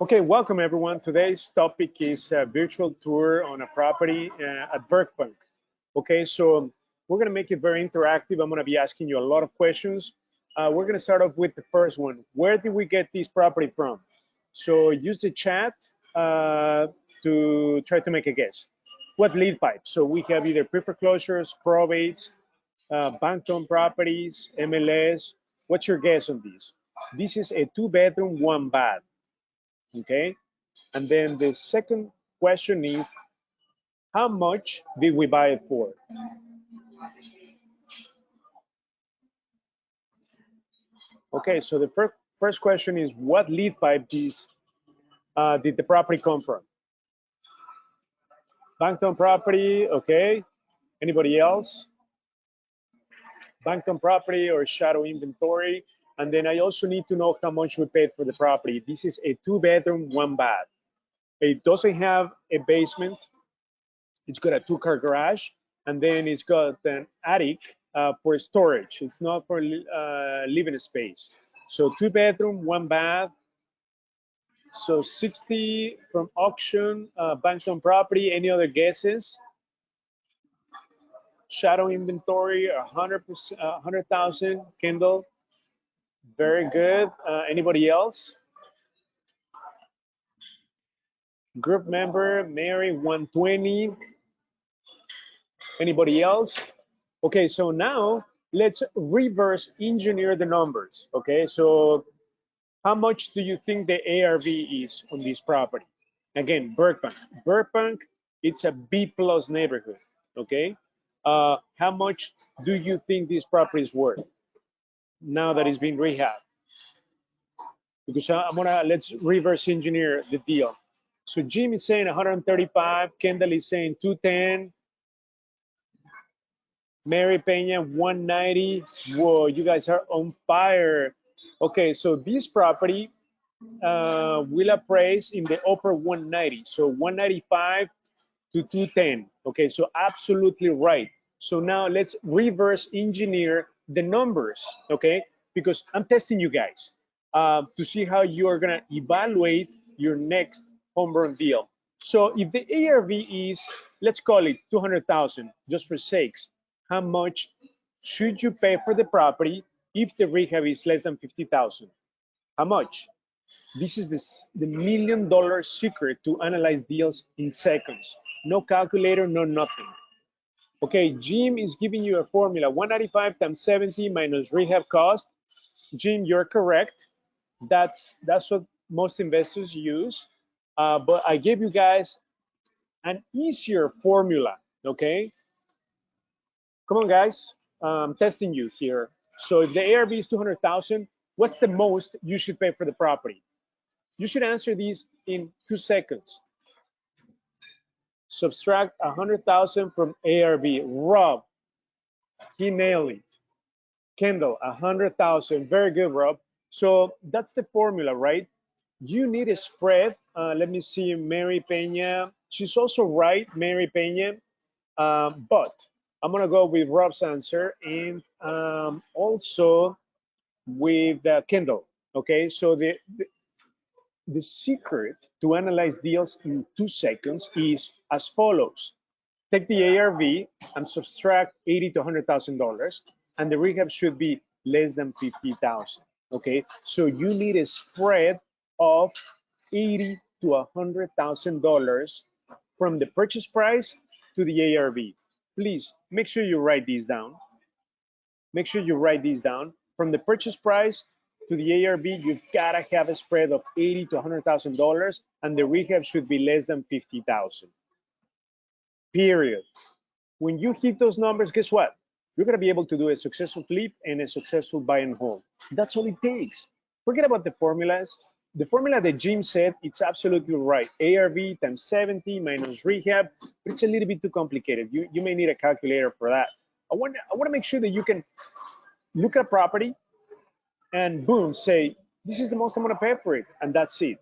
Okay, welcome everyone. Today's topic is a virtual tour on a property at Burbank. Okay, so we're gonna make it very interactive. I'm gonna be asking you a lot of questions. We're gonna start off with the first one. Where did we get this property from? So use the chat to try to make a guess. What lead type? So we have either pre-foreclosures, probates, bank-owned properties, MLS. What's your guess on these? This is a 2-bedroom, 1-bath. Okay, and then the second question is, how much did we buy it for? Okay, so the first question is, what lead type did the property come from? Bank-owned property, okay. Anybody else? Bank-owned property or shadow inventory? And then I also need to know how much we paid for the property. This is a 2-bedroom, 1-bath. It doesn't have a basement. It's got a 2-car garage, and then it's got an attic for storage. It's not for living space. So 2-bedroom, 1-bath. So 60 from auction, bank-owned property. Any other guesses? Shadow inventory, 100,000. Kendall, very good. Anybody else? Group member, Mary, 120. Anybody else? Okay, so now let's reverse engineer the numbers. Okay, so how much do you think the ARV is on this property? Again, Burbank. Burbank, it's a B+ neighborhood. Okay, how much do you think this property is worth now that it's been rehabbed? Because let's reverse engineer the deal. So Jim is saying 135, Kendall is saying 210, Mary Peña 190. Whoa, you guys are on fire. Okay, so this property will appraise in the upper 190, so 195 to 210. Okay, so absolutely right. So now let's reverse engineer the numbers, okay? Because I'm testing you guys to see how you are gonna evaluate your next home run deal. So if the ARV is, let's call it 200,000, just for sakes, how much should you pay for the property if the rehab is less than 50,000? How much? This is the $1 million secret to analyze deals in seconds. No calculator, no nothing. Okay, Jim is giving you a formula, 195 times 70 minus rehab cost. Jim, you're correct. That's what most investors use. But I gave you guys an easier formula, okay? Come on, guys. I'm testing you here. So if the ARV is 200,000, what's the most you should pay for the property? You should answer these in 2 seconds. Subtract 100,000 from ARV. Rob, he nailed it. Kendall, 100,000. Very good, Rob. So that's the formula, right? You need a spread. Let me see, Mary Peña. She's also right, Mary Peña. But I'm gonna go with Rob's answer and also with Kendall. Okay, so the secret to analyze deals in 2 seconds is as follows. Take the ARV and subtract $80,000 to $100,000, and the rehab should be less than 50,000. Okay, so you need a spread of $80,000 to $100,000 from the purchase price to the ARV. Please make sure you write these down. Make sure you write these down. From the purchase price to the ARV, you've got to have a spread of $80,000 to $100,000, and the rehab should be less than 50,000. Period. When you hit those numbers, guess what? You're going to be able to do a successful flip and a successful buy and hold. That's all it takes. Forget about the formulas. The formula that Jim said, it's absolutely right. ARV times 70 minus rehab, but it's a little bit too complicated. You may need a calculator for that. I want to make sure that you can look at a property and boom, say, this is the most I'm going to pay for it, and that's it.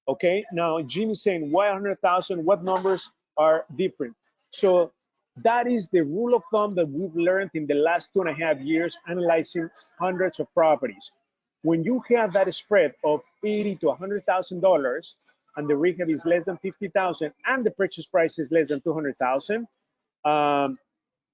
Okay, now Jim is saying, why 100,000? What numbers are different? So that is the rule of thumb that we've learned in the last 2.5 years analyzing hundreds of properties. When you have that spread of $80,000 to $100,000 and the rehab is less than 50,000 and the purchase price is less than 200,000,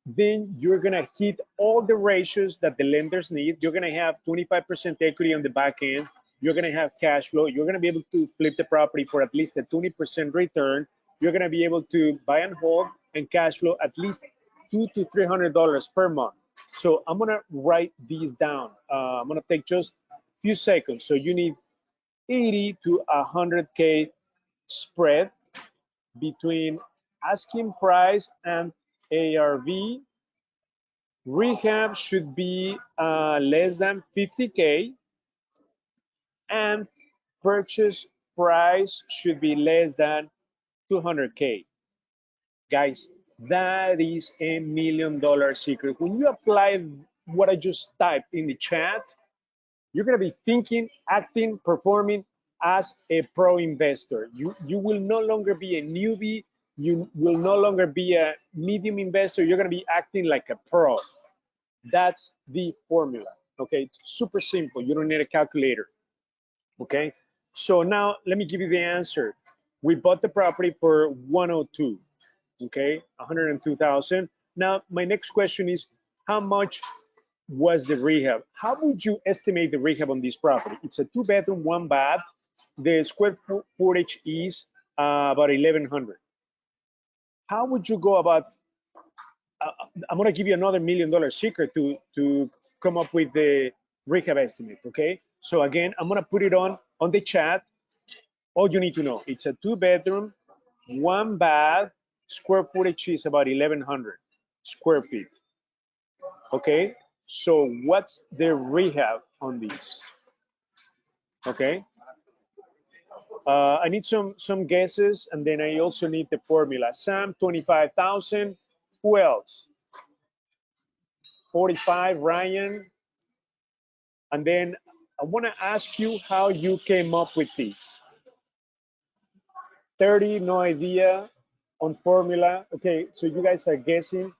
then you're gonna hit all the ratios that the lenders need. You're gonna have 25% equity on the back end. You're gonna have cash flow. You're gonna be able to flip the property for at least a 20% return. You're gonna be able to buy and hold and cash flow at least $200 to $300 per month. So I'm gonna write these down. I'm gonna take just a few seconds. So you need 80 to 100K spread between asking price and ARV. Rehab should be less than 50K, and purchase price should be less than 200K. Guys, that is $1 million secret. When you apply what I just typed in the chat, you're gonna be thinking, acting, performing as a pro investor. You will no longer be a newbie. You will no longer be a medium investor. You're gonna be acting like a pro. That's the formula, okay? It's super simple. You don't need a calculator, okay? So now let me give you the answer. We bought the property for 102, okay? 102,000. Now my next question is, how much was the rehab? How would you estimate the rehab on this property? It's a 2-bedroom, 1 bath. The square footage is about 1,100. How would you go about? I'm gonna give you another $1 million secret to come up with the rehab estimate. Okay. So again, I'm gonna put it on the chat. All you need to know: it's a 2-bedroom, 1 bath. Square footage is about 1,100 square feet. Okay. So what's the rehab on these? Okay. I need some guesses, and then I also need the formula. Sam, 25,000. Who else? 45, Ryan. And then I want to ask you how you came up with these. 30, no idea on formula. Okay, so you guys are guessing.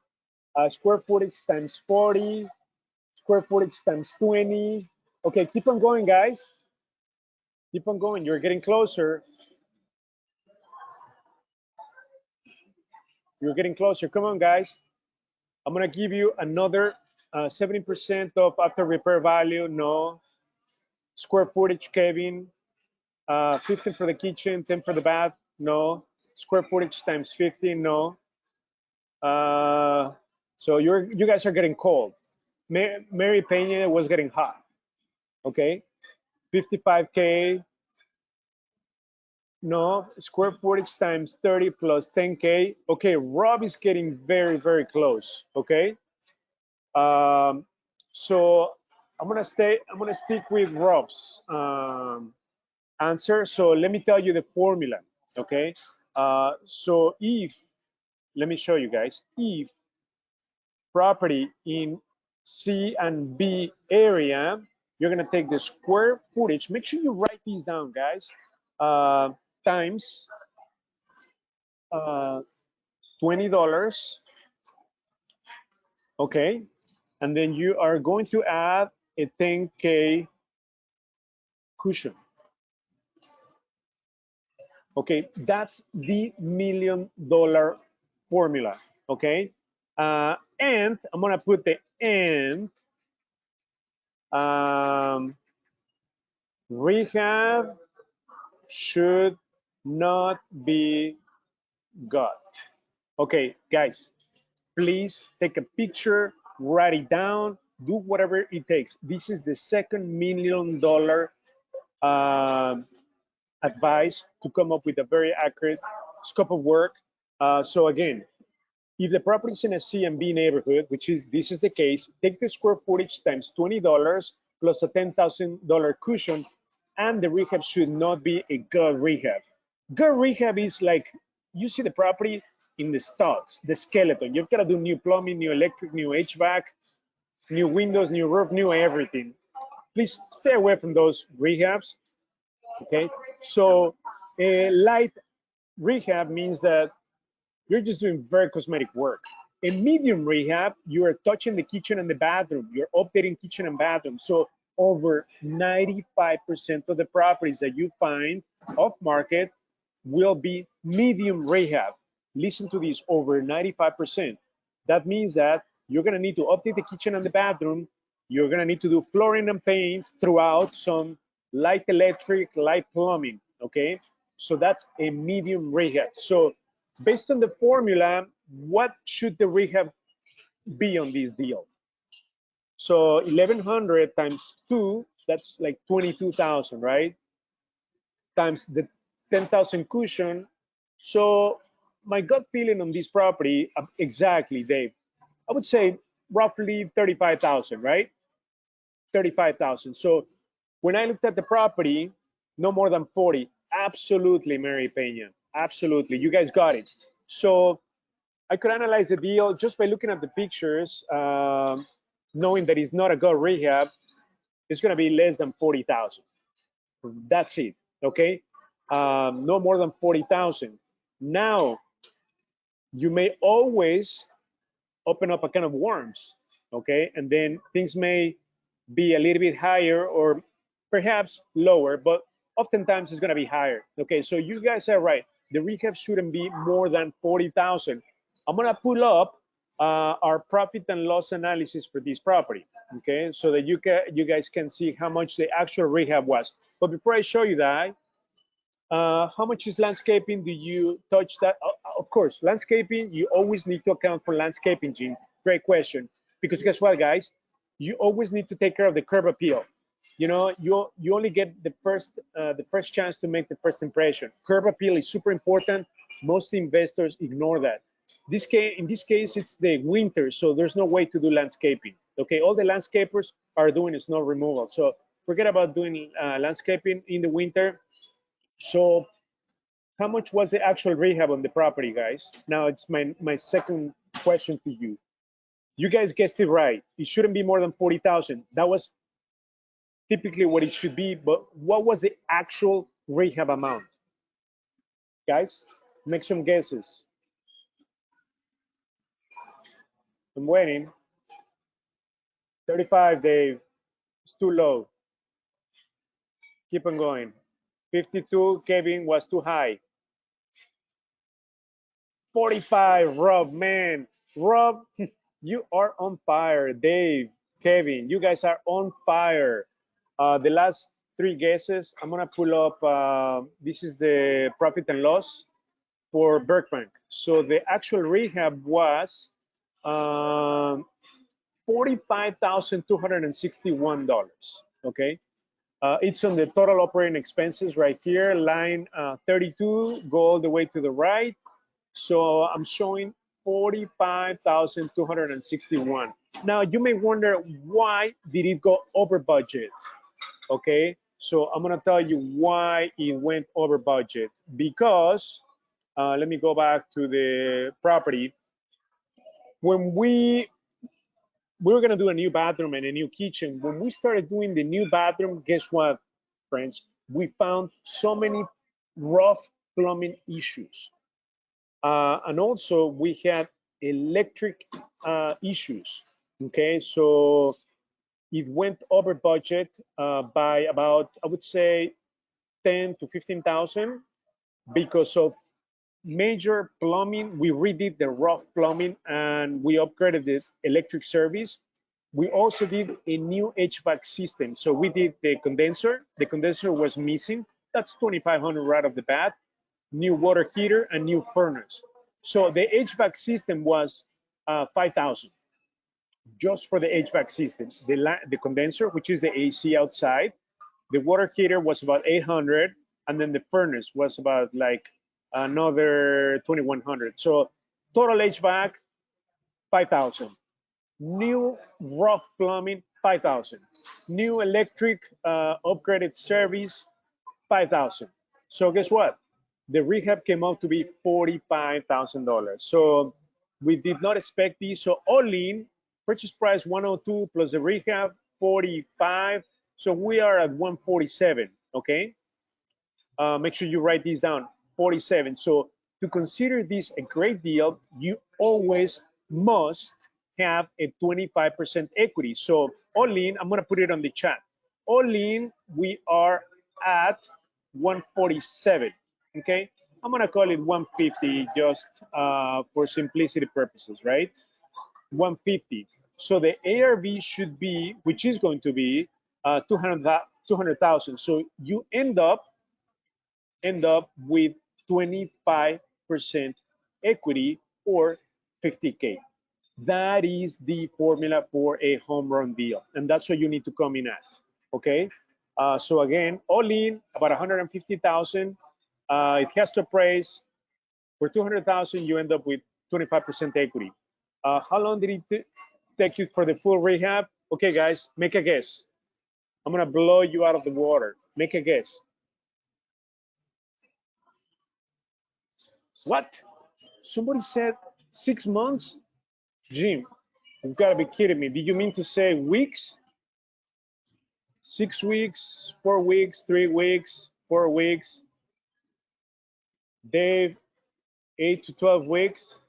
Square footage times 40, square footage times 20. Okay, keep on going, guys. Keep on going. You're getting closer. You're getting closer. Come on, guys. I'm going to give you another 70% of after repair value. No. Square footage, Kevin. 15 for the kitchen, 10 for the bath. No. Square footage times 15. No. So you guys are getting cold. Mary Pena was getting hot. Okay. 55K. No. Square footage times 30 plus 10K. Okay. Rob is getting very, very close. Okay. So I'm gonna stick with Rob's answer. So let me tell you the formula. Okay. So let me show you guys. If property in C and B area, you're gonna take the square footage. Make sure you write these down, guys. Times $20. Okay, and then you are going to add a 10K cushion. Okay, that's the $1 million formula. Okay, and I'm gonna put the and. Rehab should not be got. Okay, guys, please take a picture, write it down, do whatever it takes. This is the second $1 million advice to come up with a very accurate scope of work. So again, if the property is in a C and B neighborhood, this is the case, take the square footage times $20 plus a $10,000 cushion, and the rehab should not be a gut rehab. Gut rehab is like, you see the property in the studs, the skeleton. You've got to do new plumbing, new electric, new HVAC, new windows, new roof, new everything. Please stay away from those rehabs, okay? So a light rehab means that you're just doing very cosmetic work. In medium rehab, you are touching the kitchen and the bathroom. You're updating kitchen and bathroom. So over 95% of the properties that you find off market will be medium rehab. Listen to this, over 95%. That means that you're gonna need to update the kitchen and the bathroom. You're gonna need to do flooring and paint throughout, some light electric, light plumbing, okay? So that's a medium rehab. So based on the formula, what should the rehab be on this deal? So 1100 times 2, that's like 22,000, right? Times the 10,000 cushion. So my gut feeling on this property, exactly, Dave, I would say roughly 35,000, right? 35,000. So when I looked at the property, no more than 40. Absolutely, Mary Peña. Absolutely. You guys got it. So I could analyze the deal just by looking at the pictures, knowing that it's not a gut rehab. It's going to be less than 40,000. That's it. Okay. No more than 40,000. Now, you may always open up a can of worms. Okay. And then things may be a little bit higher or perhaps lower, but oftentimes it's going to be higher. Okay, so you guys are right. The rehab shouldn't be more than 40,000. I'm going to pull up our profit and loss analysis for this property. Okay, so that you guys can see how much the actual rehab was. But before I show you that, how much is landscaping? Do you touch that? Of course, landscaping, you always need to account for landscaping, Gene. Great question. Because guess what, guys? You always need to take care of the curb appeal. You know, you only get the first chance to make the first impression. Curb appeal is super important. Most investors ignore that. In this case, it's the winter, so there's no way to do landscaping. Okay, all the landscapers are doing is snow removal. So forget about doing landscaping in the winter. So how much was the actual rehab on the property, guys? Now it's my second question to you. You guys guessed it right. It shouldn't be more than 40,000. That was typically what it should be, but what was the actual rehab amount? Guys, make some guesses. I'm waiting. 35, Dave. It's too low. Keep on going. 52, Kevin, was too high. 45, Rob, man. Rob, you are on fire. Dave, Kevin, you guys are on fire. The last three guesses, I'm gonna pull up, this is the profit and loss for Burbank. So the actual rehab was $45,261, okay? It's on the total operating expenses right here, line 32, go all the way to the right. So I'm showing 45,261. Now you may wonder, why did it go over budget? Okay, so I'm gonna tell you why it went over budget. Because let me go back to the property. When we were gonna do a new bathroom and a new kitchen, when we started doing the new bathroom, guess what, friends? We found so many rough plumbing issues. And also we had electric issues. Okay, so it went over budget by about, I would say, 10 to 15,000 because of major plumbing. We redid the rough plumbing and we upgraded the electric service. We also did a new HVAC system. So we did the condenser. The condenser was missing. That's 2,500 right off the bat. New water heater and new furnace. So the HVAC system was 5,000 just for the HVAC system. The condenser, which is the AC outside, the water heater was about 800, and then the furnace was about like another 2,100. So total HVAC 5,000. New rough plumbing 5,000. New electric upgraded service 5,000. So guess what? The rehab came out to be $45,000. So we did not expect this. So all in, purchase price 102 plus the rehab 45. So we are at 147. Okay. Make sure you write this down. 47. So to consider this a great deal, you always must have a 25% equity. So all in, I'm going to put it on the chat. All in, we are at 147. Okay, I'm gonna call it 150 just for simplicity purposes, right? 150. So the ARV should be, which is going to be 200,000. So you end up with 25% equity or 50K. That is the formula for a home run deal, and that's what you need to come in at. Okay. So again, all in about 150,000. It has to appraise for 200,000. You end up with 25% equity. How long did it take you for the full rehab? Okay, guys, make a guess. I'm gonna blow you out of the water. Make a guess. What? Somebody said 6 months? Jim, you've got to be kidding me. Did you mean to say weeks? 6 weeks, 4 weeks, 3 weeks, 4 weeks? Dave, 8 to 12 weeks?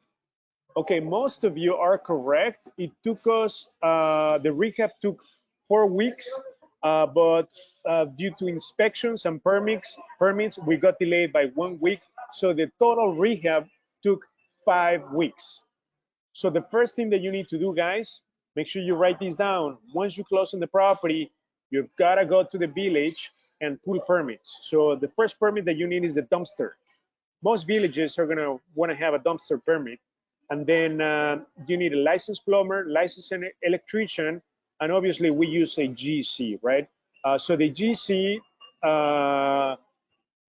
Okay, most of you are correct. It took us, the rehab took 4 weeks, but due to inspections and permits, we got delayed by 1 week. So the total rehab took 5 weeks. So the first thing that you need to do, guys, make sure you write this down. Once you close on the property, you've got to go to the village and pull permits. So the first permit that you need is the dumpster. Most villages are going to want to have a dumpster permit. And then you need a licensed plumber, licensed electrician, and obviously we use a GC, right? So the GC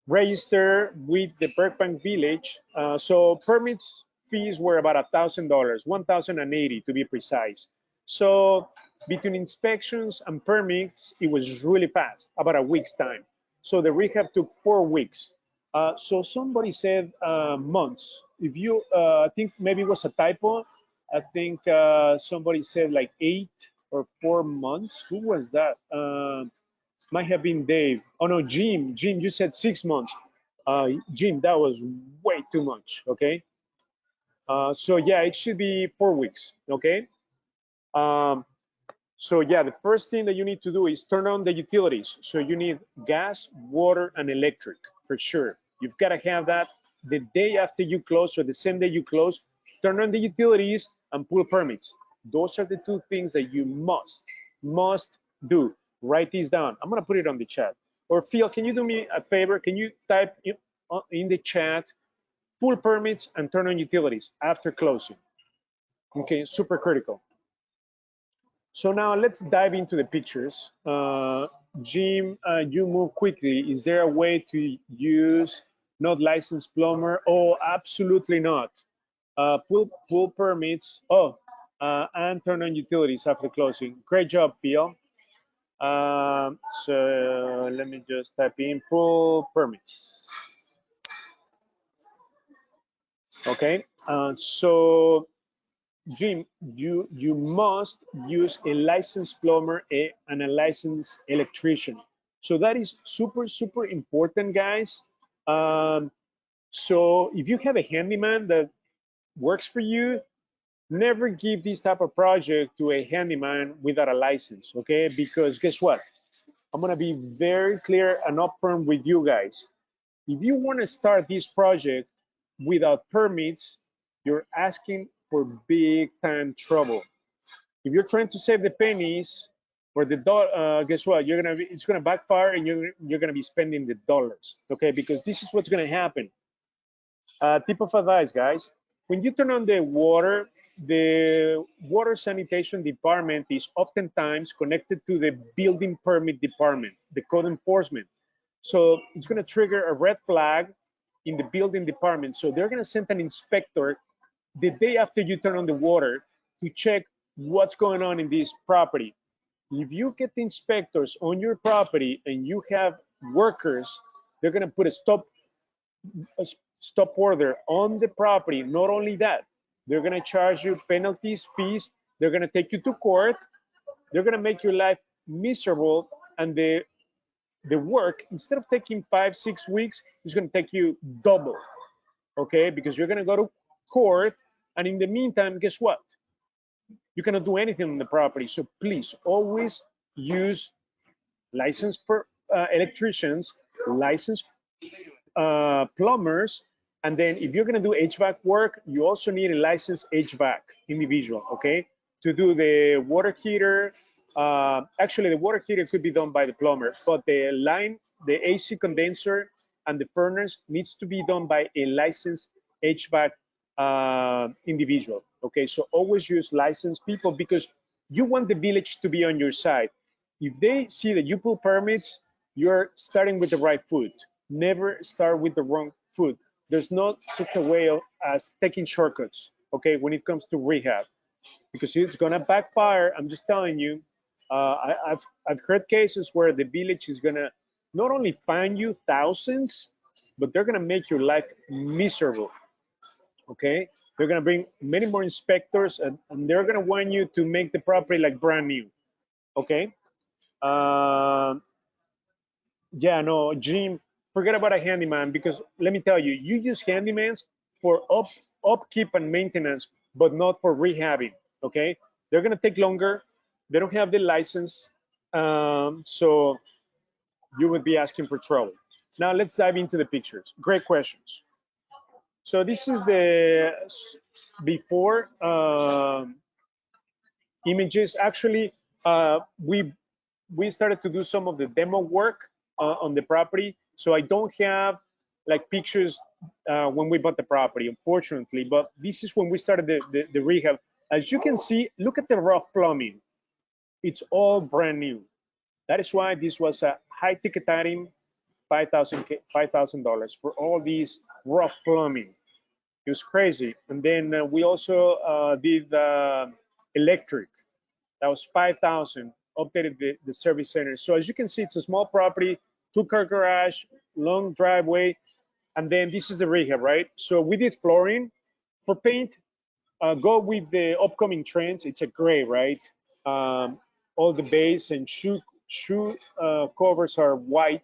register with the Burbank village. So permits fees were about $1,000, 1,080 to be precise. So between inspections and permits, it was really fast, about a week's time. So the rehab took 4 weeks. So somebody said months. If you, I think maybe it was a typo. I think somebody said like 8 or 4 months. Who was that? Might have been Dave. Oh no, Jim. Jim, you said 6 months. Jim, that was way too much. Okay. So yeah, it should be 4 weeks. Okay. So yeah, the first thing that you need to do is turn on the utilities. So you need gas, water, and electric for sure. You've got to have that the day after you close or the same day you close. Turn on the utilities and pull permits. Those are the two things that you must do. Write these down. I'm gonna put it on the chat. Or Phil, can you do me a favor? Can you type in the chat, pull permits and turn on utilities after closing? Okay, super critical. So now let's dive into the pictures. Jim, you move quickly. Is there a way to use not licensed plumber? Oh, absolutely not. Pull permits. Oh, and turn on utilities after closing. Great job, Phil. So let me just type in pull permits. Okay. So Jim, you must use a licensed plumber and a licensed electrician. So that is super important, guys. So if you have a handyman that works for you, never give this type of project to a handyman without a license, okay? Because guess what? I'm gonna be very clear and upfront with you guys. If you want to start this project without permits, you're asking for big time trouble. If you're trying to save the pennies or the guess what? It's gonna backfire, and you're gonna be spending the dollars. Okay, because this is what's gonna happen. Tip of advice, guys: when you turn on the water sanitation department is oftentimes connected to the building permit department, the code enforcement. So it's gonna trigger a red flag in the building department. So they're gonna send an inspector the day after you turn on the water to check what's going on in this property. If you get the inspectors on your property and you have workers, they're gonna put a stop order on the property. Not only that, they're gonna charge you penalties, fees, they're gonna take you to court, they're gonna make your life miserable, and the work, instead of taking 5-6 weeks, is gonna take you double, okay? Because you're gonna go to court, and in the meantime, guess what? You cannot do anything on the property. So please always use licensed electricians, licensed plumbers, and then if you're going to do HVAC work, you also need a licensed HVAC individual, okay, to do the water heater. Actually, the water heater could be done by the plumber, but the line, the AC condenser, and the furnace needs to be done by a licensed HVAC individual. Okay, so always use licensed people because you want the village to be on your side. If they see that you pull permits, you're starting with the right foot. Never start with the wrong foot. There's not such a way as taking shortcuts, okay, when it comes to rehab, because it's gonna backfire. I'm just telling you. I've heard cases where the village is gonna not only fine you thousands, but they're gonna make your life miserable. Okay, they're gonna bring many more inspectors, and they're gonna want you to make the property like brand new. Okay. Yeah, no, Jim, forget about a handyman because let me tell you, you use handymans for upkeep and maintenance, but not for rehabbing. Okay, they're gonna take longer. They don't have the license, so you would be asking for trouble. Now let's dive into the pictures. Great questions. So this is the before images. Actually, we started to do some of the demo work on the property. So I don't have like pictures when we bought the property, unfortunately, but this is when we started the rehab. As you can see, look at the rough plumbing. It's all brand new. That is why this was a high ticket item, $5,000 for all these rough plumbing. It was crazy. And then we also did electric. That was 5,000. Updated the service center. So as you can see, it's a small property, two-car garage, long driveway, and then this is the rehab, right? So we did flooring. For paint, go with the upcoming trends. It's a gray, right? All the base and shoe covers are white.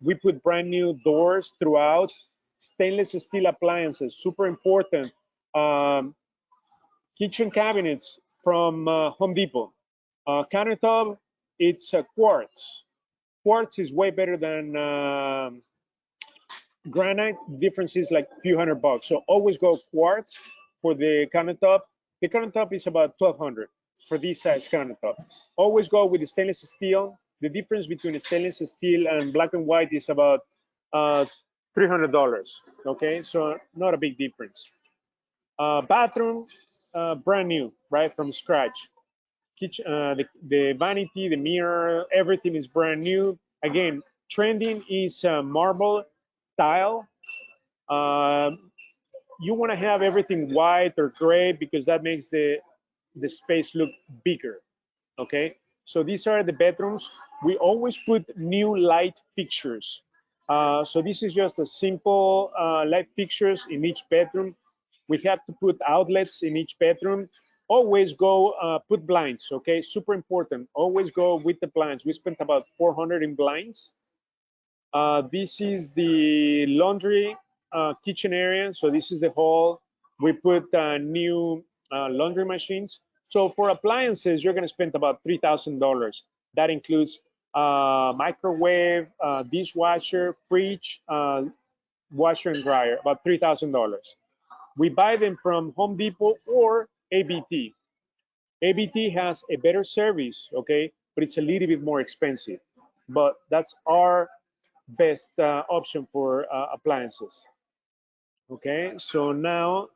We put brand new doors throughout. Stainless steel appliances, super important. Kitchen cabinets from Home Depot. Countertop, it's quartz. Quartz is way better than granite. Difference is like a few $100. So always go quartz for the countertop. The countertop is about 1,200 for this size countertop. Always go with the stainless steel. The difference between stainless steel and black and white is about $300. Okay, so not a big difference. Bathroom, brand new, right from scratch. Kitchen, the vanity, the mirror, everything is brand new. Again, trending is marble tile. You want to have everything white or gray because that makes the space look bigger. Okay, so these are the bedrooms. We always put new light fixtures. So this is just a simple light fixtures in each bedroom. We have to put outlets in each bedroom. Always go put blinds, okay? Super important. Always go with the blinds. We spent about 400 in blinds. This is the laundry kitchen area. So this is the hall. We put new laundry machines. So for appliances, you're going to spend about $3,000. That includes microwave, dishwasher, fridge, washer and dryer, about $3,000. We buy them from Home Depot or ABT. ABT has a better service, okay, but it's a little bit more expensive. But that's our best option for appliances. Okay, so now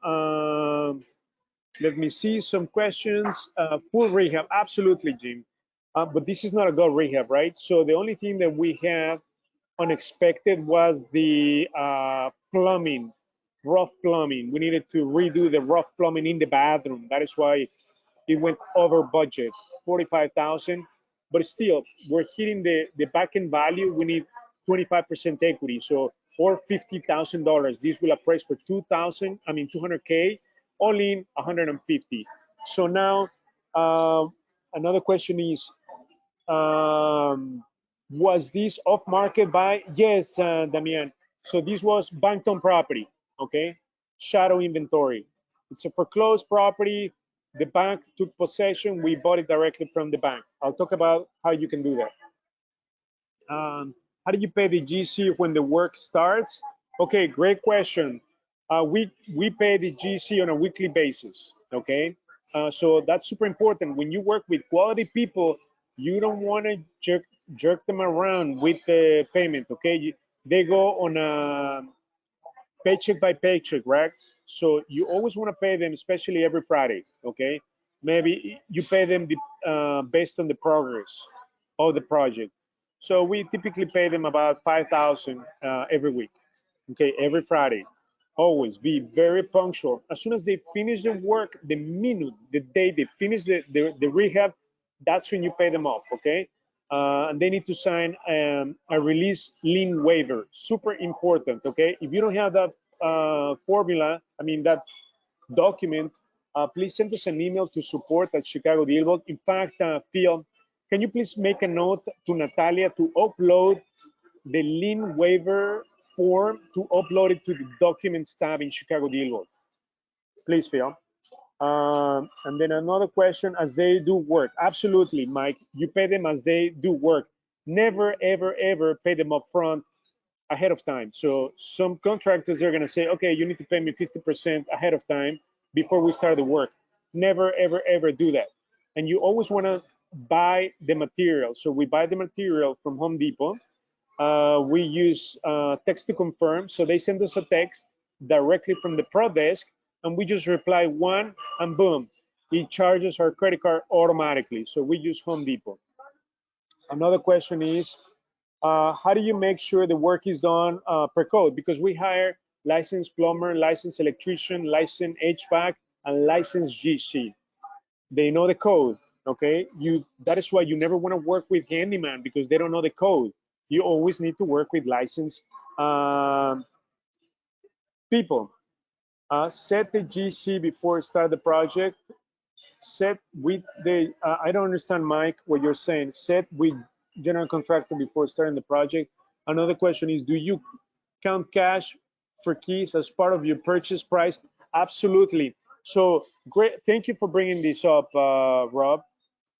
let me see some questions. Full rehab, absolutely, Jim. But this is not a go rehab, right? So the only thing that we have unexpected was the plumbing, rough plumbing. We needed to redo the rough plumbing in the bathroom. That is why it went over budget, 45,000. But still, we're hitting the back end value. We need 25% equity, so or $50,000. This will appraise for 200K, all in 150. So now, another question is, was this off market buy? Yes, Damian. So this was banked on property, okay? Shadow inventory. It's a foreclosed property. The bank took possession. We bought it directly from the bank. I'll talk about how you can do that. How do you pay the GC when the work starts? Okay, great question. We pay the GC on a weekly basis. Okay, so that's super important. When you work with quality people, you don't want to jerk them around with the payment. Okay, they go on a paycheck by paycheck, right? So you always want to pay them, especially every Friday. Okay, maybe you pay them based on the progress of the project. So we typically pay them about 5,000 every week. Okay, every Friday. Always be very punctual. As soon as they finish the work, the minute, the day they finish the rehab, that's when you pay them off. Okay, and they need to sign a release lien waiver. Super important. Okay, if you don't have that formula, I mean that document, please send us an email to support at ChicagoDealVault. In fact, Phil, can you please make a note to Natalia to upload the lien waiver form, to upload it to the documents tab in ChicagoDealVault? Please, Phil. And then another question, as they do work. Absolutely, Mike. You pay them as they do work. Never, ever, ever pay them up front ahead of time. So some contractors are going to say, okay, you need to pay me 50% ahead of time before we start the work. Never, ever, ever do that. And you always want to buy the material. So we buy the material from Home Depot. We use text to confirm. So they send us a text directly from the pro desk, and we just reply one, and boom, it charges our credit card automatically. So we use Home Depot. Another question is, how do you make sure the work is done per code? Because we hire licensed plumber, licensed electrician, licensed HVAC, and licensed GC. They know the code. Okay, that is why you never want to work with handyman, because they don't know the code. You always need to work with licensed people. Set the GC before start the project. Set with the, I don't understand, Mike, what you're saying. Set with general contractor before starting the project. Another question is, do you count cash for keys as part of your purchase price? Absolutely. So great, thank you for bringing this up, Rob.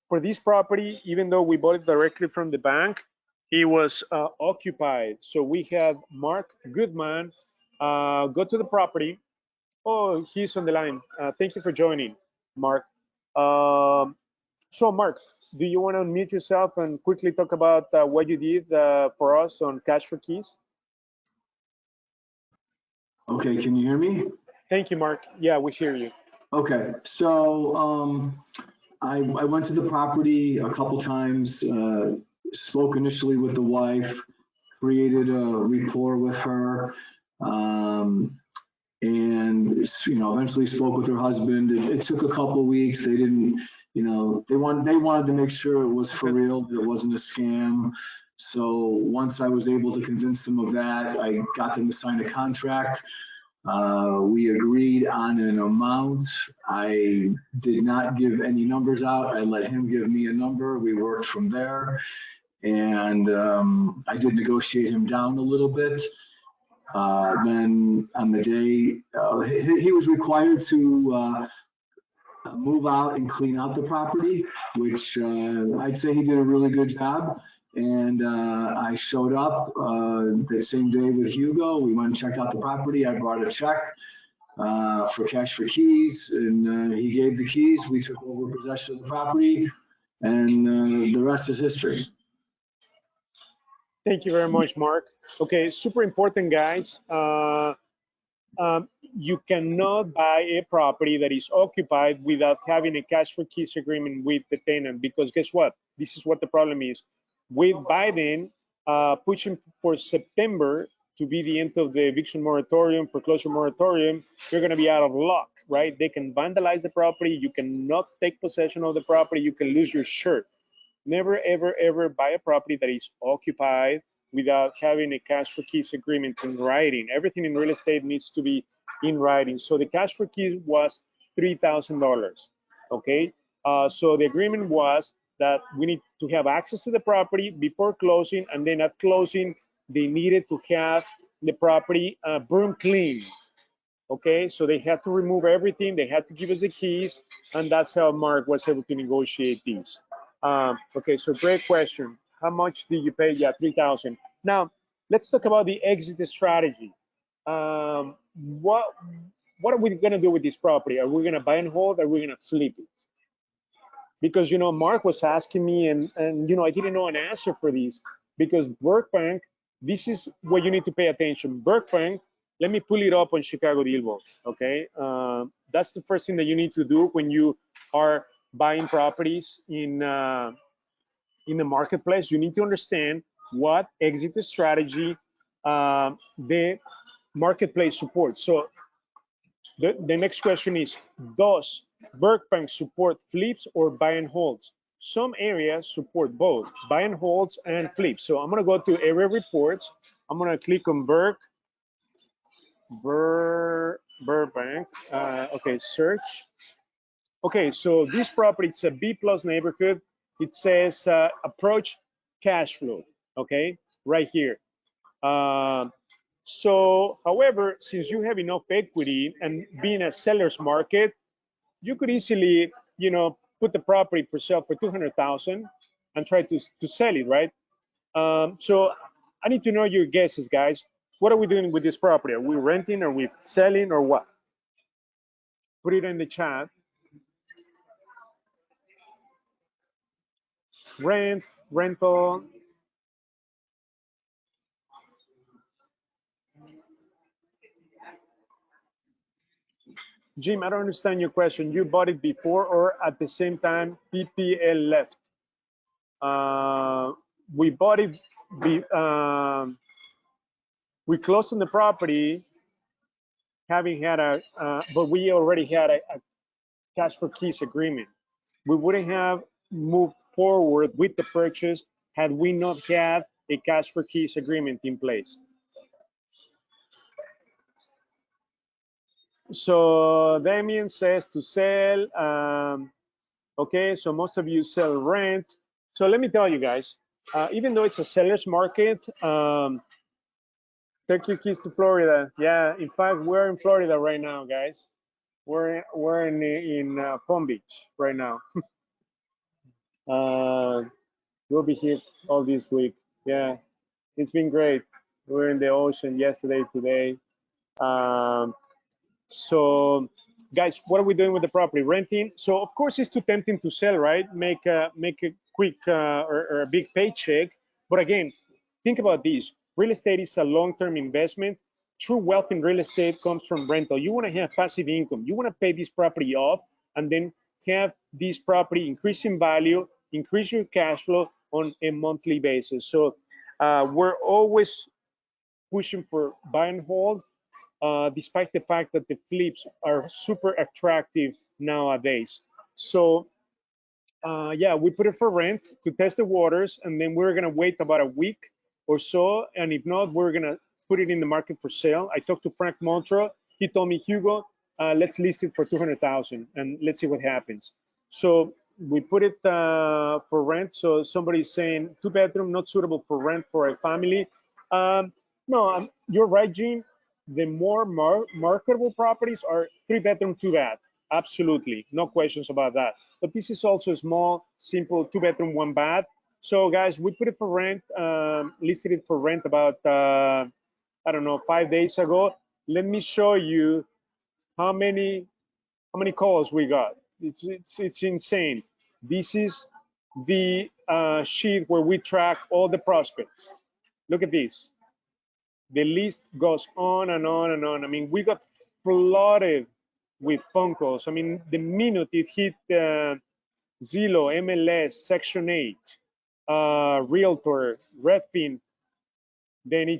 For this property, even though we bought it directly from the bank, it was occupied. So we had Mark Goodman go to the property. Oh, he's on the line. Thank you for joining, Mark. So Mark, do you want to unmute yourself and quickly talk about what you did for us on Cash for Keys? Okay, can you hear me? Thank you, Mark. Yeah, we hear you. Okay, so I went to the property a couple times, spoke initially with the wife, created a rapport with her, and eventually spoke with her husband. It took a couple of weeks. They didn't, they wanted to make sure it was for real, that it wasn't a scam. So once I was able to convince them of that, I got them to sign a contract. We agreed on an amount. I did not give any numbers out. I let him give me a number. We worked from there. And I did negotiate him down a little bit. Then on the day, he was required to move out and clean out the property, which I'd say he did a really good job. And I showed up the same day with Hugo. We went and checked out the property. I brought a check for cash for keys, and he gave the keys. We took over possession of the property, and the rest is history. Thank you very much, Mark. Okay, super important, guys. You cannot buy a property that is occupied without having a cash for keys agreement with the tenant, because guess what? This is what the problem is. With Biden pushing for September to be the end of the eviction moratorium, foreclosure moratorium, you're going to be out of luck, right? They can vandalize the property. You cannot take possession of the property. You can lose your shirt. Never, ever, ever buy a property that is occupied without having a cash for keys agreement in writing. Everything in real estate needs to be in writing. So the cash for keys was $3,000. Okay. So the agreement was that we need to have access to the property before closing, and then at closing, they needed to have the property broom clean. Okay, so they had to remove everything, they had to give us the keys, and that's how Mark was able to negotiate these. Okay, so great question. How much did you pay? Yeah, 3,000. Now, let's talk about the exit strategy. What are we gonna do with this property? Are we gonna buy and hold? Are we gonna flip it? Because Mark was asking me, and I didn't know an answer for this, because Burbank, this is what you need to pay attention. Burbank, let me pull it up on ChicagoDealVault. Okay, that's the first thing that you need to do when you are buying properties in the marketplace. You need to understand what exit strategy the marketplace supports. So the next question is, does Burbank support flips or buy and holds? Some areas support both buy and holds and flips. So I'm going to go to area reports. I'm going to click on Burbank. Okay, search. Okay, so this property, it's a B plus neighborhood. It says approach cash flow. Okay, right here. So, however, since you have enough equity and being a seller's market, you could easily, put the property for sale for 200,000 and try to sell it, right? So I need to know your guesses, guys. What are we doing with this property? Are we renting? Are we selling, or what? Put it in the chat. Rent, rental. Jim, I don't understand your question. You bought it before or at the same time PPL left? We bought it, we closed on the property having had but we already had a cash for keys agreement. We wouldn't have moved forward with the purchase had we not had a cash for keys agreement in place. So Damien says to sell. Okay, so most of you sell rent. So let me tell you guys, even though it's a seller's market, take your keys to Florida. Yeah, in fact, we're in Florida right now, guys. We're in Palm Beach right now. We'll be here all this week. Yeah, it's been great. We're in the ocean yesterday, today. So guys, what are we doing with the property? Renting. So of course it's too tempting to sell, right? Make a quick or a big paycheck. But again, think about this. Real estate is a long-term investment. True wealth in real estate comes from rental. You want to have passive income. You want to pay this property off and then have this property increase in value, increase your cash flow on a monthly basis. So we're always pushing for buy and hold, despite the fact that the flips are super attractive nowadays. So yeah, we put it for rent to test the waters, and then we're gonna wait about a week or so, and if not, we're gonna put it in the market for sale. I talked to Frank Montra. He told me, Hugo, let's list it for 200,000 and let's see what happens. So we put it for rent. So somebody's saying 2-bedroom, not suitable for rent for a family. No, you're right, Gene. The more marketable properties are 3-bedroom, 2-bath. Absolutely, no questions about that. But this is also a small, simple 2-bedroom, 1-bath. So guys, we put it for rent, listed it for rent about, I don't know, 5 days ago. Let me show you how many calls we got. It's insane. This is the sheet where we track all the prospects. Look at this. The list goes on and on and on. I mean, we got flooded with phone calls. I mean, the minute it hit Zillow, MLS, Section 8, Realtor, Redfin, then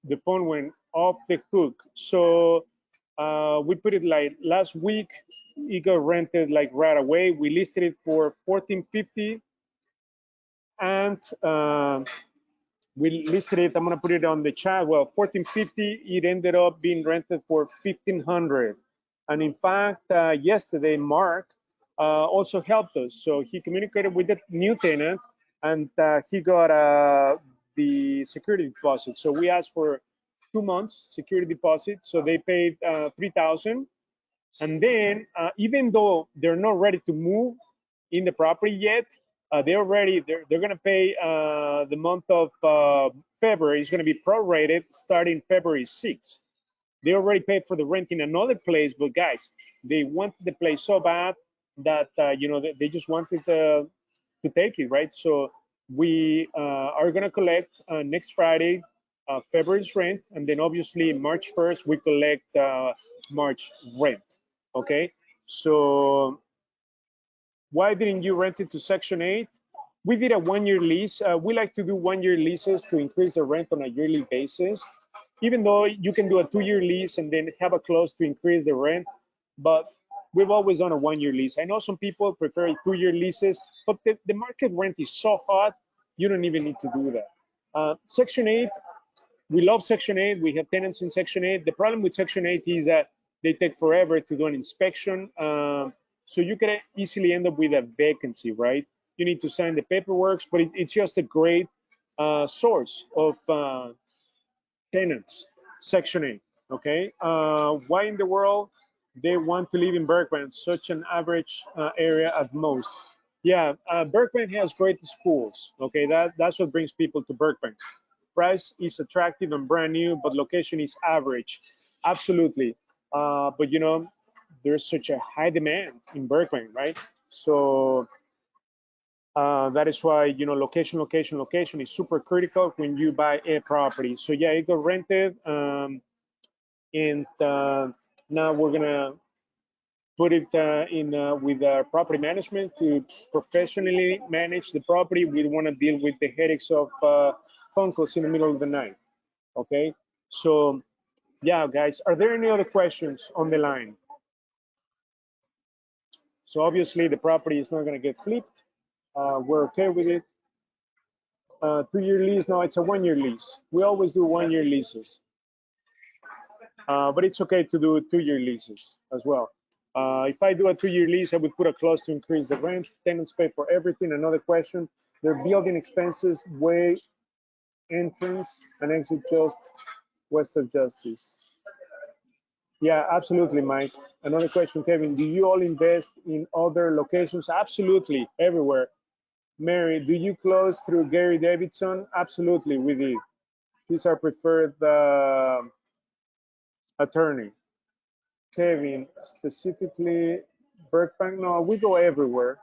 the phone went off the hook. So we put it like last week, it got rented like right away. We listed it for $1,450, and we listed it. I'm gonna put it on the chat. Well, $1,450. It ended up being rented for $1,500. And in fact, yesterday Mark also helped us. So he communicated with the new tenant, and he got the security deposit. So we asked for 2 months security deposit. So they paid $3,000. And then even though they're not ready to move in the property yet, they're gonna pay the month of February is gonna be prorated starting February 6th. They already paid for the rent in another place, but guys, they wanted the place so bad that you know they just wanted to take it, right? So we are gonna collect next Friday February's rent, and then obviously March 1st we collect March rent. Okay, so why didn't you rent it to Section 8? We did a 1-year lease. We like to do 1-year leases to increase the rent on a yearly basis, even though you can do a 2-year lease and then have a clause to increase the rent. But we've always done a 1-year lease. I know some people prefer 2-year leases, but the market rent is so hot, you don't even need to do that. Section 8, we love Section 8. We have tenants in Section 8. The problem with Section 8 is that they take forever to do an inspection. So you can easily end up with a vacancy, right? You need to sign the paperwork, but it's just a great source of tenants, Section 8, okay? Why in the world they want to live in Burbank, such an average area at most? Yeah, Burbank has great schools, okay? That's what brings people to Burbank. Price is attractive and brand new, but location is average. Absolutely. But you know, there's such a high demand in Burbank, right? So that is why, you know, location is super critical when you buy a property. So yeah, it got rented, and now we're gonna put it in with our property management to professionally manage the property. We don't want to deal with the headaches of phone calls in the middle of the night. Okay, so yeah, guys, are there any other questions on the line? So obviously the property is not going to get flipped. We're okay with it. 2-year lease, no, it's a 1-year lease. We always do 1-year leases. But it's okay to do 2-year leases as well. If I do a 2-year lease, I would put a clause to increase the rent. Tenants pay for everything. Another question, their building expenses, way, entrance, and exit just west of Justice. Yeah, absolutely, Mike. Another question, Kevin, do you all invest in other locations? Absolutely, everywhere. Mary, do you close through Gary Davidson? Absolutely, we did. He's our preferred attorney. Kevin, specifically Burbank? No, we go everywhere.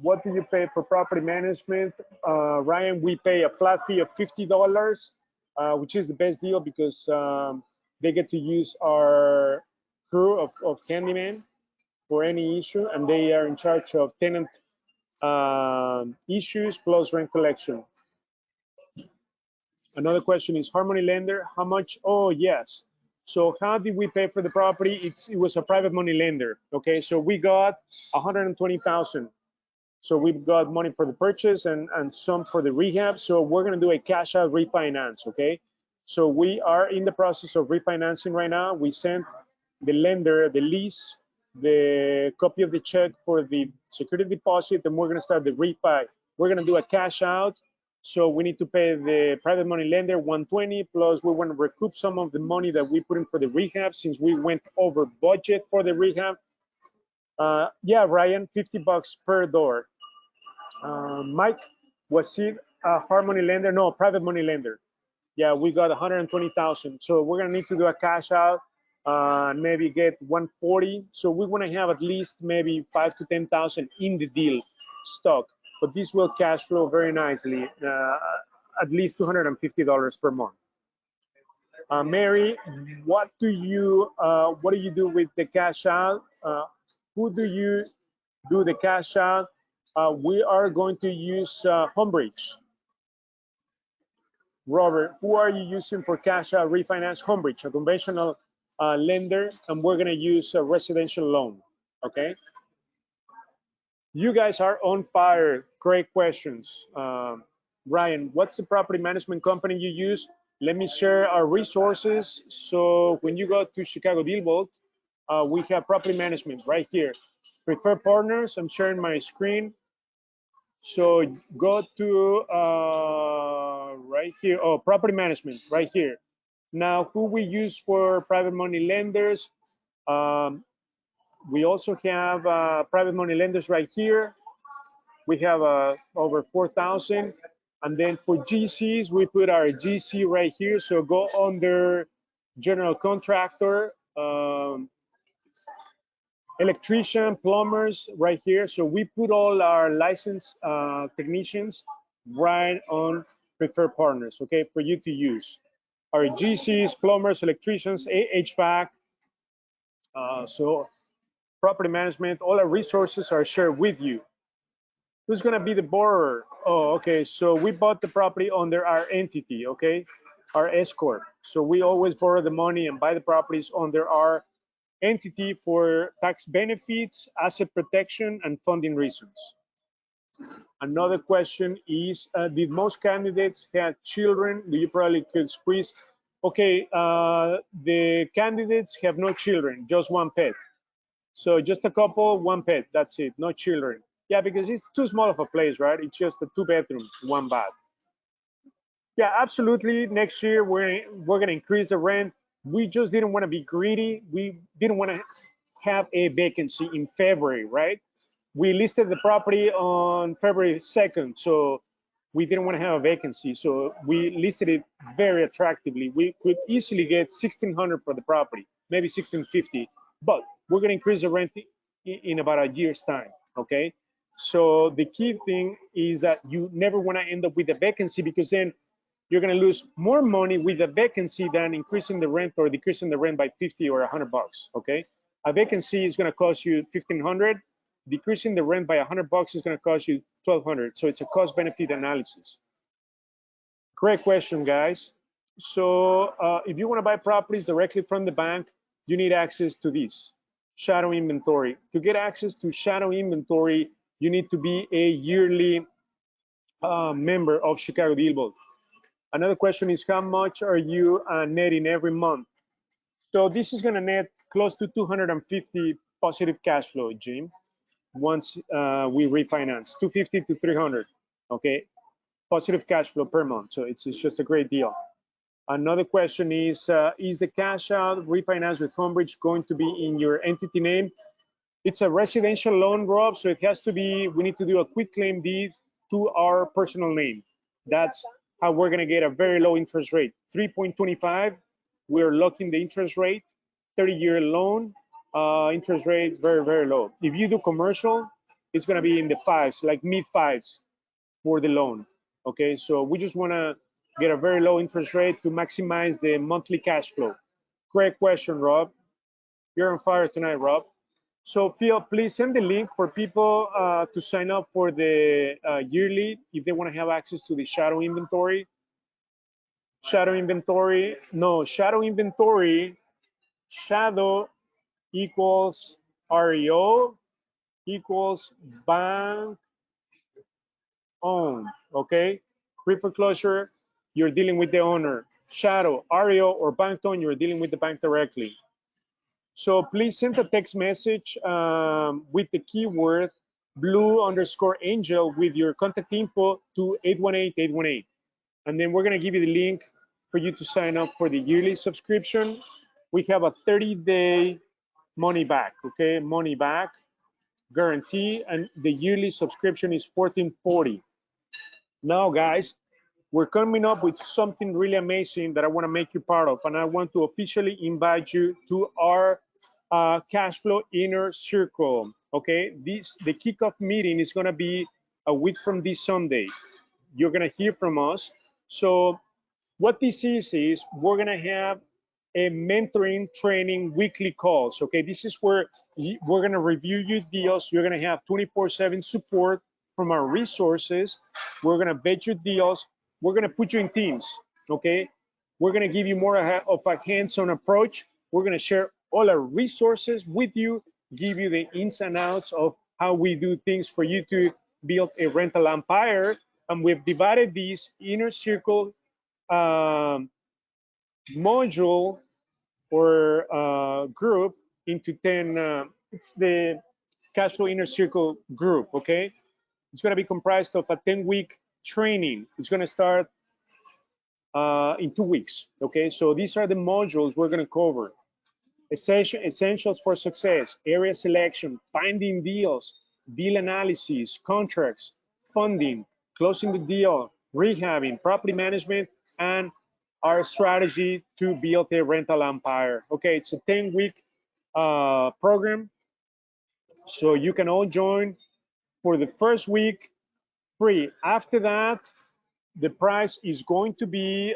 What do you pay for property management? Ryan, we pay a flat fee of $50, which is the best deal because they get to use our crew of handyman for any issue, and they are in charge of tenant issues plus rent collection. Another question is Harmony Lender, how much? Oh, yes. So how did we pay for the property? It was a private money lender. Okay, so we got 120,000. So we've got money for the purchase and some for the rehab. So we're gonna do a cash out refinance, okay? So we are in the process of refinancing right now. We sent the lender, the lease, the copy of the check for the security deposit, and we're gonna start the refi. We're gonna do a cash out. So we need to pay the private money lender 120, plus we want to recoup some of the money that we put in for the rehab since we went over budget for the rehab. Yeah, Ryan, $50 per door. Mike, was it a Harmony lender? No, private money lender. Yeah, we got 120,000. So we're gonna need to do a cash out, maybe get 140. So we want to have at least maybe 5 to 10,000 in the deal stock. But this will cash flow very nicely, at least $250 per month. Mary, what do you do with the cash out? Who do you do the cash out? We are going to use Homebridge. Robert, who are you using for cash out refinance? Homebridge, a conventional lender, and we're going to use a residential loan. Okay. You guys are on fire. Great questions. Ryan, what's the property management company you use? Let me share our resources. So when you go to ChicagoDealVault, we have property management right here. Preferred partners, I'm sharing my screen. So go to right here, oh, property management right here. Now, who we use for private money lenders? We also have private money lenders right here. we have over 4,000. And then for GCs, we put our GC right here. So go under general contractor, electrician, plumbers right here. So we put all our licensed technicians right on preferred partners, okay, for you to use. Our GCs, plumbers, electricians, HVAC, so property management, all our resources are shared with you. Who's gonna be the borrower? Oh, okay, so we bought the property under our entity, okay, our S Corp. So we always borrow the money and buy the properties under our entity for tax benefits, asset protection, and funding reasons. Another question is, did most candidates have children? Do you probably could squeeze? Okay, the candidates have no children, just one pet. So just a couple, one pet, that's it, no children. Yeah, because it's too small of a place, right? It's just a 2-bedroom, 1 bath. Yeah, absolutely. Next year, we're going to increase the rent. We just didn't want to be greedy. We didn't want to have a vacancy in February, right? We listed the property on February 2nd, so we didn't want to have a vacancy. So we listed it very attractively. We could easily get 1,600 for the property, maybe 1,650, but we're going to increase the rent in about a year's time, okay? So the key thing is that you never want to end up with a vacancy, because then you're going to lose more money with a vacancy than increasing the rent or decreasing the rent by 50 or 100 bucks, okay? A vacancy is going to cost you 1,500. Decreasing the rent by 100 bucks is going to cost you 1,200. So it's a cost benefit analysis. Great question, guys. So if you want to buy properties directly from the bank, you need access to this shadow inventory. To get access to shadow inventory, you need to be a yearly member of ChicagoDealVault. Another question is, how much are you netting every month? So this is going to net close to 250 positive cash flow, Jim, once we refinance, 250 to 300, okay? Positive cash flow per month. So it's just a great deal. Another question is the cash out refinance with Homebridge going to be in your entity name? It's a residential loan, Rob, so it has to be, we need to do a quit claim deed to our personal name. That's how we're gonna get a very low interest rate, 3.25. We're locking the interest rate, 30-year loan, interest rate very, very low. If you do commercial, it's gonna be in the 5s, like mid-5s for the loan, okay? So we just wanna get a very low interest rate to maximize the monthly cash flow. Great question, Rob. You're on fire tonight, Rob. So Phil, please send the link for people to sign up for the yearly if they want to have access to the shadow inventory. Shadow inventory, no, shadow inventory, shadow equals REO equals bank owned, okay? Pre-foreclosure, you're dealing with the owner. Shadow, REO, or bank owned, you're dealing with the bank directly. So please send a text message with the keyword blue_angel with your contact info to 818-818. And then we're gonna give you the link for you to sign up for the yearly subscription. We have a 30-day money back, okay? Money back guarantee, and the yearly subscription is $14.40. Now, guys, we're coming up with something really amazing that I want to make you part of, and I want to officially invite you to our cash flow inner circle. Okay, the kickoff meeting is going to be a week from this Sunday. You're going to hear from us. So what this is we're going to have a mentoring training weekly calls. Okay, this is where we're going to review your deals. You're going to have 24/7 support from our resources. We're going to vet your deals. We're going to put you in teams. Okay, we're going to give you more of a hands-on approach. We're going to share all our resources with you, give you the ins and outs of how we do things for you to build a rental empire. And we've divided this inner circle module or group into 10. It's the cash flow inner circle group. Okay, it's going to be comprised of a 10-week training. It's going to start in 2 weeks. Okay, so these are the modules we're going to cover. Essentials for success, area selection, finding deals, deal analysis, contracts, funding, closing the deal, rehabbing, property management, and our strategy to build a rental empire. Okay, it's a 10-week program, so you can all join for the first week free. After that, the price is going to be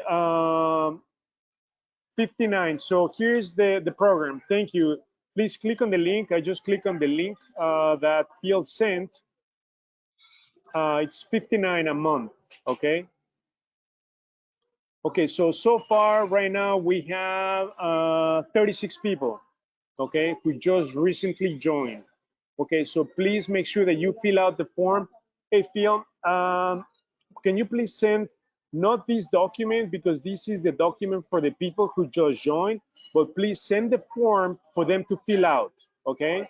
59. So here's the program. Thank you. Please click on the link. I just click on the link that Phil sent. It's 59 a month. Okay. Okay. So far right now we have 36 people. Okay, who just recently joined. Okay, so please make sure that you fill out the form. Hey Phil, can you please send not this document, because this is the document for the people who just joined, but please send the form for them to fill out. Okay.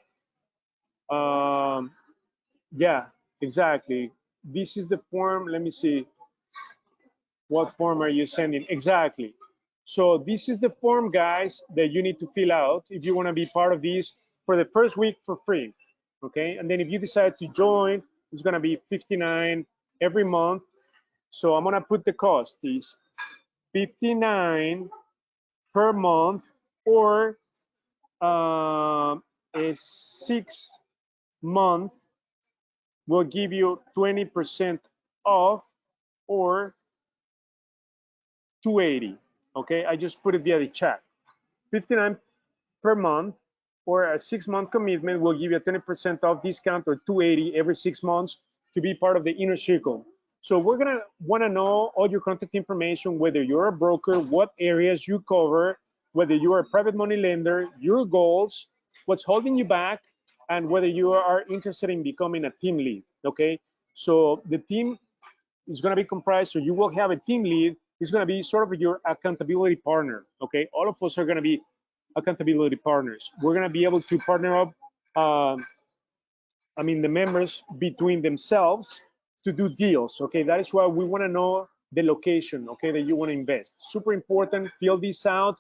Yeah, exactly. This is the form. Let me see. What form are you sending? Exactly. So this is the form, guys, that you need to fill out if you want to be part of this for the first week for free. Okay. And then if you decide to join, it's going to be 59 every month. So I'm going to put the cost is 59 per month, or a 6-month will give you 20% off, or 280. Okay, I just put it via the chat. 59 per month, or a 6-month commitment will give you a 20% off discount, or 280 every 6 months to be part of the inner circle. So we're gonna want to know all your contact information, whether you're a broker, what areas you cover, whether you are a private money lender, your goals, what's holding you back, and whether you are interested in becoming a team lead. Okay, so the team is going to be comprised, so you will have a team lead. It's going to be sort of your accountability partner. Okay, all of us are going to be accountability partners. We're going to be able to partner up, the members between themselves to do deals. Okay, that is why we want to know the location, okay, that you want to invest. Super important. Fill this out.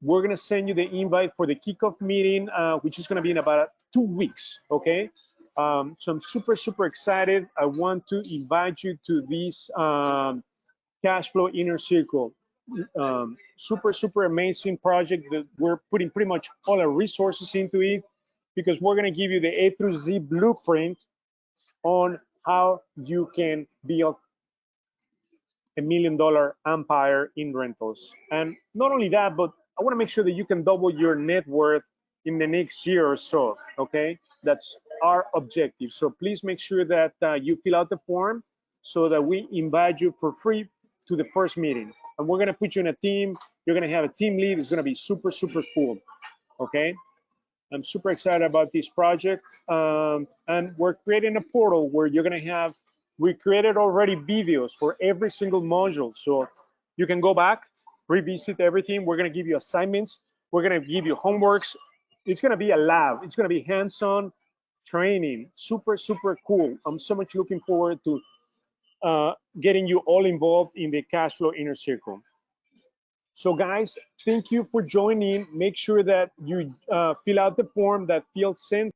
We're going to send you the invite for the kickoff meeting, which is going to be in about 2 weeks. Okay. So I'm super excited. I want to invite you to this cash flow inner circle. Super amazing project that we're putting pretty much all our resources into it, because we're going to give you the A through Z blueprint on how you can build $1 million empire in rentals. And not only that, but I want to make sure that you can double your net worth in the next year or so. Okay, that's our objective. So please make sure that you fill out the form so that we invite you for free to the first meeting. And we're going to put you in a team. You're going to have a team lead. It's going to be super cool. Okay, I'm super excited about this project. And we're creating a portal where you're going to have, we created already videos for every single module. So you can go back, revisit everything. We're going to give you assignments. We're going to give you homeworks. It's going to be a lab. It's going to be hands-on training. Super cool. I'm so much looking forward to getting you all involved in the cash flow inner circle. So guys, thank you for joining. Make sure that you fill out the form that Phil sent